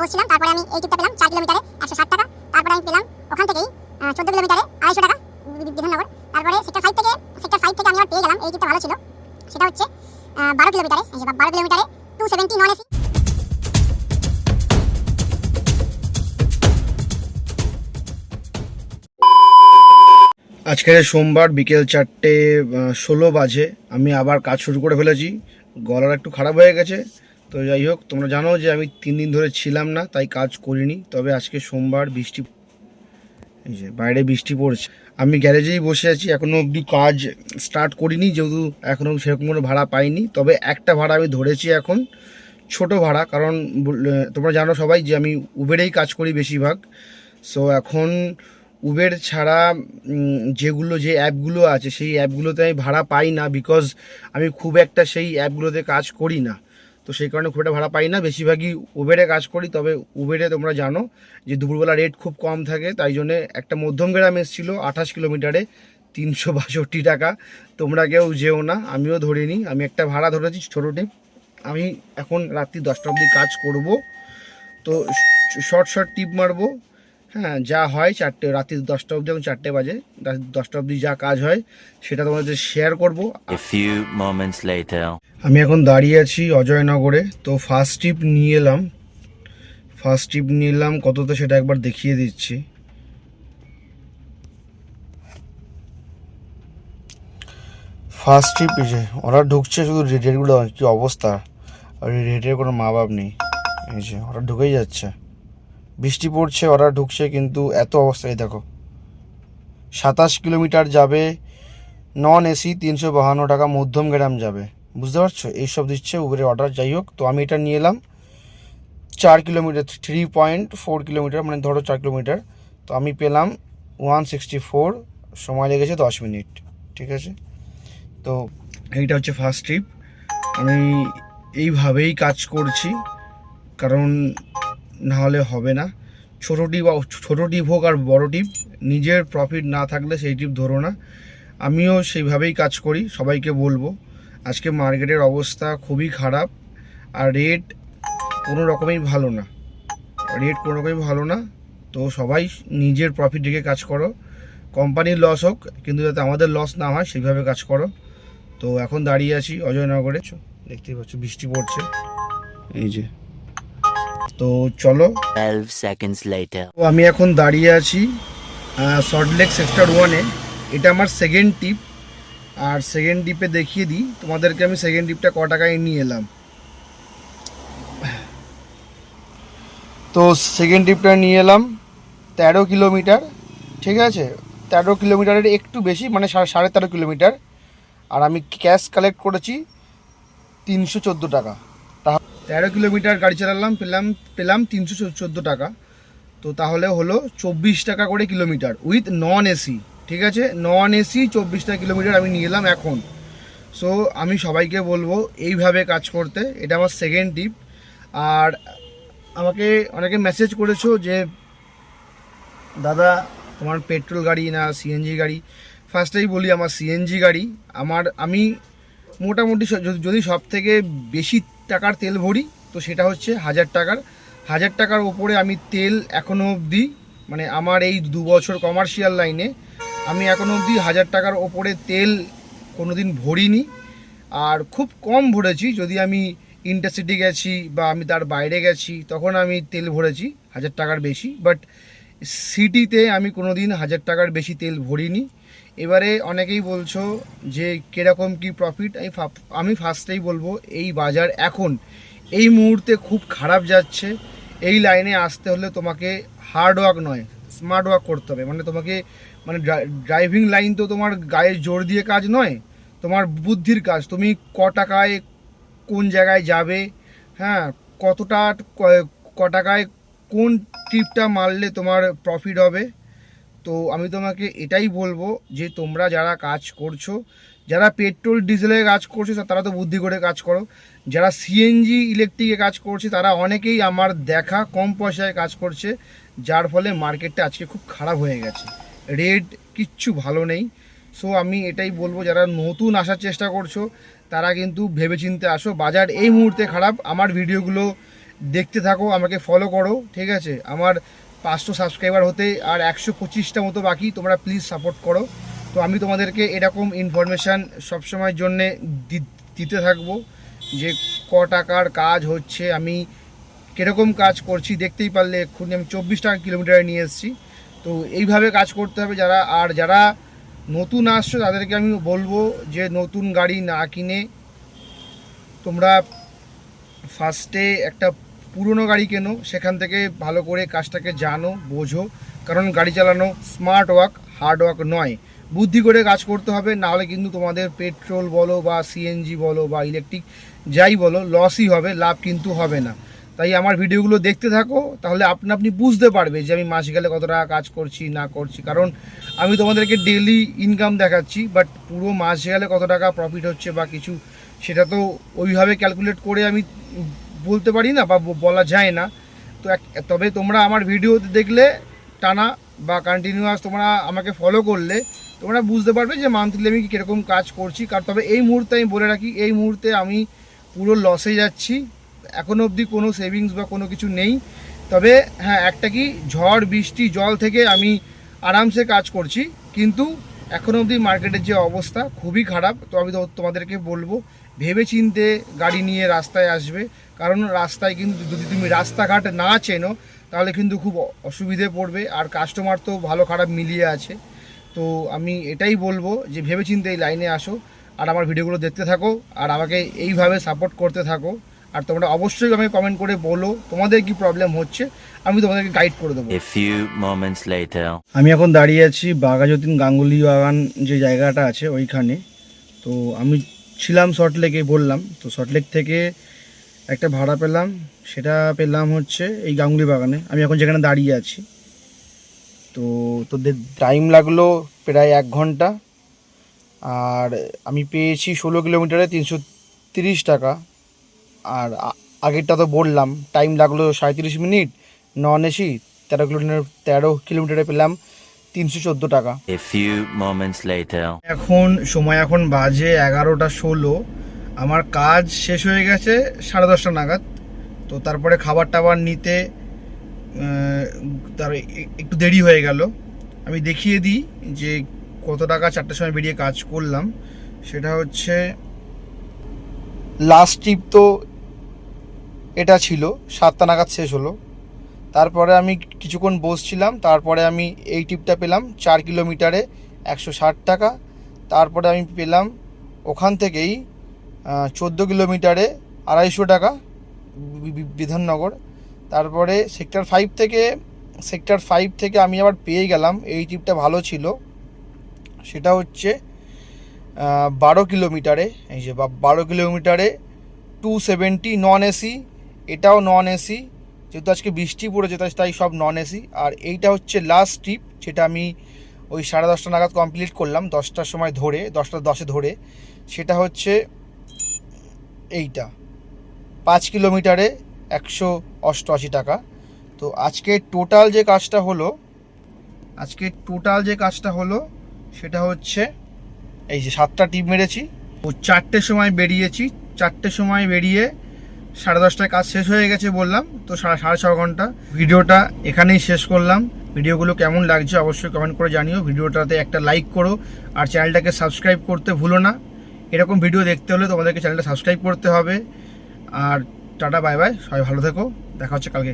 বসছিলাম, তারপরে আমি এই টিপটা পেলাম 4 কিলোমিটারে 160 টাকা। তারপরে আমি পেলাম ওখান থেকেই 14 কিলোমিটারে 250 টাকা বিধাননগর। তারপরে সেক্টর 5 থেকে আমি আবার পেয়ে গেলাম, এই টিপটা ভালো ছিল, সেটা হচ্ছে 12 কিলোমিটারে, এই যে 12 কিলোমিটারে 270 নন এসি। আজকে সোমবার বিকেল 4:16 বাজে। আমি আবার কাজ শুরু করে ফেলেছি। গলাটা একটু খারাপ হয়ে গেছে, তো যাই হোক, তোমরা জানো যে আমি 3 দিন ধরে ছিলাম না, তাই কাজ করিনি। তবে আজকে সোমবার, বৃষ্টি, এই যে বাইরে বৃষ্টি পড়ছে। আমি গ্যারেজেই বসে আছি, এখনও অবধি কাজ স্টার্ট করিনি, যেহেতু এখনও সেরকম কোনো ভাড়া পাইনি। তবে একটা ভাড়া আমি ধরেছি এখন, ছোট ভাড়া, কারণ তোমরা জানো সবাই যে আমি উবেরেই কাজ করি বেশিরভাগ। সো এখন উবের ছাড়া যে অ্যাপগুলো আছে সেই অ্যাপগুলোতে আমি ভাড়া পাই না, বিকজ আমি খুব একটা সেই অ্যাপগুলোতে কাজ করি না। তো সেই কারণে খুব একটা ভাড়া পাই না, বেশিরভাগই উবেরে কাজ করি। তবে উবেরে তোমরা জানো যে দুপুরবেলা রেট খুব কম থাকে, তাই জন্যে একটা মধ্যমগ্রাম এসেছিলো 28 কিলোমিটারে 362 টাকা। তোমরা কেউ যেও না, আমিও ধরিনি। আমি একটা ভাড়া ধরেছি ছোটো টিপ। আমি এখন রাত্রি 10টা অবধি কাজ করব, তো শর্ট টিপ মারবো। হ্যাঁ, যা হয় রাত্রি 10টা অবধি, যখন 4টে বাজে, 10টা অবধি যা কাজ হয় সেটা তোমাদের শেয়ার করব। আমি এখন দাঁড়িয়ে আছি অজয়নগরে। তো ফার্স্ট ট্রিপ নিয়ে এলাম কততে সেটা একবার দেখিয়ে দিচ্ছি। ফার্স্ট ট্রিপ যে অর্ডার ঢুকছে, শুধু রেটগুলো কি অবস্থা, আর রেটের কোনো মা বাপ নেই। এই যে অর্ডার ঢুকেই যাচ্ছে, বৃষ্টি পড়ছে, অর্ডার ঢুকছে, কিন্তু এত অবস্থায় দেখো। 27 কিলোমিটার যাবে, নন এসি 352 টাকা, মধ্যমগ্রাম যাবে। বুঝতে পারছো, এইসব দিচ্ছে উবেরের অর্ডার। যাই হোক, তো আমি এটা নিয়ে এলাম 4 কিলোমিটার, 3.4 কিলোমিটার, মানে ধরো 4 কিলোমিটার। তো আমি পেলাম 164, সময় লেগেছে 10 মিনিট। ঠিক আছে, তো এইটা হচ্ছে ফার্স্ট ট্রিপ। আমি এইভাবেই কাজ করছি, কারণ নাহলে হবে না। ছোটো টিপ হোক আর বড় টিপ, নিজের প্রফিট না থাকলে সেই টিপ ধরো না। আমিও সেইভাবেই কাজ করি, সবাইকে বলবো। আজকে মার্কেটের অবস্থা খুবই খারাপ, আর রেট কোনো রকমই ভালো না। তো সবাই নিজের প্রফিট রেখে কাজ করো। কোম্পানির লস হোক, কিন্তু যাতে আমাদের লস না হয় সেইভাবে কাজ করো। তো এখন দাঁড়িয়ে আছি অজয়নগরে, দেখতেই পাচ্ছ বৃষ্টি পড়ছে, এই যে। তো চলো, 12 seconds later. তো আমি এখন দাঁড়িয়ে আছি সল্টলেক সেক্টর 1-এ। এটা আমার সেকেন্ড টিপ, আর সেকেন্ড টিপে দেখিয়ে দিই তোমাদেরকে আমি সেকেন্ড টিপটা ক টাকায় নিয়ে এলাম। তো সেকেন্ড টিপটা নিয়ে এলাম 13 কিলোমিটার। ঠিক আছে, 13 কিলোমিটারের একটু বেশি, মানে 13.5 কিলোমিটার। আর আমি ক্যাশ কালেক্ট করেছি 314 টাকা। 13 কিলোমিটার গাড়ি চালালাম, পেলাম 314 টাকা। তো তাহলে হলো 24 টাকা করে কিলোমিটার উইথ নন এসি। ঠিক আছে, নন এসি 24 টাকা কিলোমিটার আমি নিয়ে এলাম এখন। সো আমি সবাইকে বলবো এইভাবে কাজ করতে। এটা আমার সেকেন্ড টিপ। আর আমাকে অনেকে মেসেজ করেছো যে দাদা তোমার পেট্রোল গাড়ি না সিএনজি গাড়ি। ফার্স্টেই বলি, আমার সিএনজি গাড়ি। আমি মোটামুটি যদি সব থেকে বেশি টাকার তেল ভরি, তো সেটা হচ্ছে 1000 টাকার ওপরে আমি তেল এখনও অবধি, মানে আমার এই 2 বছর কমার্শিয়াল লাইনে আমি এখনও অবধি 1000 টাকার ওপরে তেল কোনো দিন ভরিনি। আর খুব কম ভরেছি, যদি আমি ইন্টারসিটি গেছি বা আমি তার বাইরে গেছি, তখন আমি তেল ভরেছি 1000 টাকার বেশি। বাট সিটিতে আমি কোনো দিন 1000 টাকার বেশি তেল ভরিনি। এবারে অনেকেই বলছো যে কীরকম কি প্রফিট। আমি ফার্স্টেই বলবো, এই বাজার এখন এই মুহূর্তে খুব খারাপ যাচ্ছে। এই লাইনে আসতে হলে তোমাকে হার্ড ওয়ার্ক নয়, স্মার্ট ওয়ার্ক করতে হবে। মানে তোমাকে, মানে ড্রাইভিং লাইন তো তোমার গায়ে জোর দিয়ে কাজ নয়, তোমার বুদ্ধির কাজ। তুমি ক টাকায় কোন জায়গায় যাবে, হ্যাঁ, ক টাকায় কোন ট্রিপটা মারলে তোমার প্রফিট হবে। তো আমি তোমাকে এটাই বলবো যে তোমরা যারা কাজ করছো, যারা পেট্রোল ডিজেলে কাজ করছে তারা তো বুদ্ধি করে কাজ করো। যারা সিএনজি ইলেকট্রিকে কাজ করছে তারা অনেকেই আমার দেখা কম পয়সায় কাজ করছে, যার ফলে মার্কেটটা আজকে খুব খারাপ হয়ে গেছে। রেট কিচ্ছু ভালো নেই। সো আমি এটাই বলবো, যারা নতুন আসার চেষ্টা করছো তারা কিন্তু ভেবেচিন্তে আসো। বাজার এই মুহূর্তে খারাপ। আমার ভিডিওগুলো দেখতে থাকো, আমাকে ফলো করো, ঠিক আছে? আমার 500 সাবস্ক্রাইবার হতে আর 125টা মতো বাকি, তোমরা প্লিজ সাপোর্ট করো। তো আমি তোমাদেরকে এরকম ইনফরমেশান সবসময়ের জন্যে দিতে থাকবো যে ক টাকার কাজ হচ্ছে, আমি কীরকম কাজ করছি। দেখতেই পারলে এক্ষুনি আমি 24 টাকা কিলোমিটারে নিয়ে এসেছি। তো এইভাবে কাজ করতে হবে যারা নতুন আসছো তাদেরকে আমি বলবো যে নতুন গাড়ি না কিনে তোমরা ফার্স্টে একটা পুরনো গাড়ি কেনো, সেখান থেকে ভালো করে কাজটাকে জানো, বোঝো। কারণ গাড়ি চালানো স্মার্ট ওয়ার্ক, হার্ড ওয়ার্ক নয়, বুদ্ধি করে কাজ করতে হবে। নাহলে কিন্তু তোমাদের পেট্রোল বলো বা সিএনজি বলো বা ইলেকট্রিক যাই বলো, লসই হবে, লাভ কিন্তু হবে না। তাই আমার ভিডিওগুলো দেখতে থাকো, তাহলে আপনি বুঝতে পারবে যে আমি মাস গেলে কত টাকা কাজ করছি না করছি। কারণ আমি তোমাদেরকে ডেইলি ইনকাম দেখাচ্ছি, বাট পুরো মাস গেলে কত টাকা প্রফিট হচ্ছে বা কিছু, সেটা তো ওইভাবে ক্যালকুলেট করে আমি বলতে পারি না বা বলা যায় না। তো তবে তোমরা আমার ভিডিও দেখলে টানা বা কন্টিনিউয়াস তোমরা আমাকে ফলো করলে তোমরা বুঝতে পারবে যে মান্থলি আমি কীরকম কাজ করছি। কারণ তবে এই মুহূর্তে আমি বলে রাখি, এই মুহূর্তে আমি পুরো লসে যাচ্ছি, এখনও অবধি কোনো সেভিংস বা কোনো কিছু নেই। তবে হ্যাঁ, একটা কি, ঝড় বৃষ্টি জল থেকে আমি আরামসে কাজ করছি, কিন্তু এখনও অবধি মার্কেটের যে অবস্থা খুবই খারাপ। তো আমি তোমাদেরকে বলবো ভেবে চিন্তে গাড়ি নিয়ে রাস্তায় আসবে। কারণ রাস্তায় কিন্তু যদি তুমি রাস্তাঘাট না চেনো তাহলে কিন্তু খুব অসুবিধে পড়বে, আর কাস্টমার তো ভালো খারাপ মিলিয়ে আছে। তো আমি এটাই বলবো যে ভেবে চিন্তে এই লাইনে আসো, আর আমার ভিডিওগুলো দেখতে থাকো, আর আমাকে এইভাবে সাপোর্ট করতে থাকো। আর তোমরা অবশ্যই আমাকে কমেন্ট করে বলো তোমাদের কি প্রবলেম হচ্ছে, আমি তোমাদেরকে গাইড করে দেবো। A few moments later. আমি এখন দাঁড়িয়ে আছি বাঘাযতীন গাঙ্গুলি বাগান যে জায়গাটা আছে ওইখানে। তো আমি ছিলাম সল্টলেকে, বললাম তো সল্টলেক থেকে একটা ভাড়া পেলাম, সেটা পেলাম হচ্ছে এই গাঙ্গুলি বাগানে। আমি এখন যেখানে দাঁড়িয়ে আছি, তো তোদের টাইম লাগলো প্রায় 1 ঘন্টা, আর আমি পেয়েছি 16 কিলোমিটারে 330 টাকা। আর আগেরটা তো বললাম টাইম লাগলো 37 মিনিট, নন এসি 13 কিলোমিটারে পেলাম 314 টাকা। A few moments later. এখন বাজে 11:16। আমার কাজ শেষ হয়ে গেছে 10:30 নাগাদ। তো তারপরে খাবার টাবার নিতে তার একটু দেরি হয়ে গেল। আমি দেখিয়ে দিই যে কত টাকা 4টার সময় বেরিয়ে কাজ করলাম। সেটা হচ্ছে লাস্ট ট্রিপ তো এটা ছিল, 7টা নাগাদ শেষ হলো। তারপরে আমি কিছুক্ষণ বসছিলাম, তারপরে আমি এই ট্রিপটা পেলাম 4 কিলোমিটারে 160 টাকা। তারপরে আমি পেলাম ওখান থেকেই 14 কিলোমিটারে 250 টাকা বিধাননগর। তারপরে সেক্টর 5 থেকে আমি আবার পেয়ে গেলাম, এই ট্রিপটা ভালো ছিল, সেটা হচ্ছে 12 কিলোমিটারে, এই যে 12 কিলোমিটারে 270 নন এসি। এটাও নন এসি, যেহেতু আজকে বৃষ্টি পড়েছে তাই সব নন এসি। আর এইটা হচ্ছে লাস্ট ট্রিপ, যেটা আমি ওই 10:30 নাগাদ কমপ্লিট করলাম, 10টার সময় ধরে, 10:10 ধরে। সেটা হচ্ছে এইটা 5 কিলোমিটারে 188 টাকা। তো আজকে টোটাল যে কাজটা হলো সেটা হচ্ছে এই যে 7টা টিপ মেরেছি, ও 4টের সময় বেরিয়েছি। 4টের সময় বেরিয়ে 10:30টায় কাজ শেষ হয়ে গেছে বললাম, তো 6.5 ঘন্টা। ভিডিওটা এখানেই শেষ করলাম। ভিডিওগুলো কেমন লাগছে অবশ্যই কমেন্ট করে জানিও। ভিডিওটাতে একটা লাইক করো, আর চ্যানেলটাকে সাবস্ক্রাইব করতে ভুলো না। এরকম ভিডিও দেখতে হলে তোমাদেরকে চ্যানেলটা সাবস্ক্রাইব করতে হবে। আর টাটা, বাই বাই, সবাই ভালো থেকো, দেখা হচ্ছে কালকে।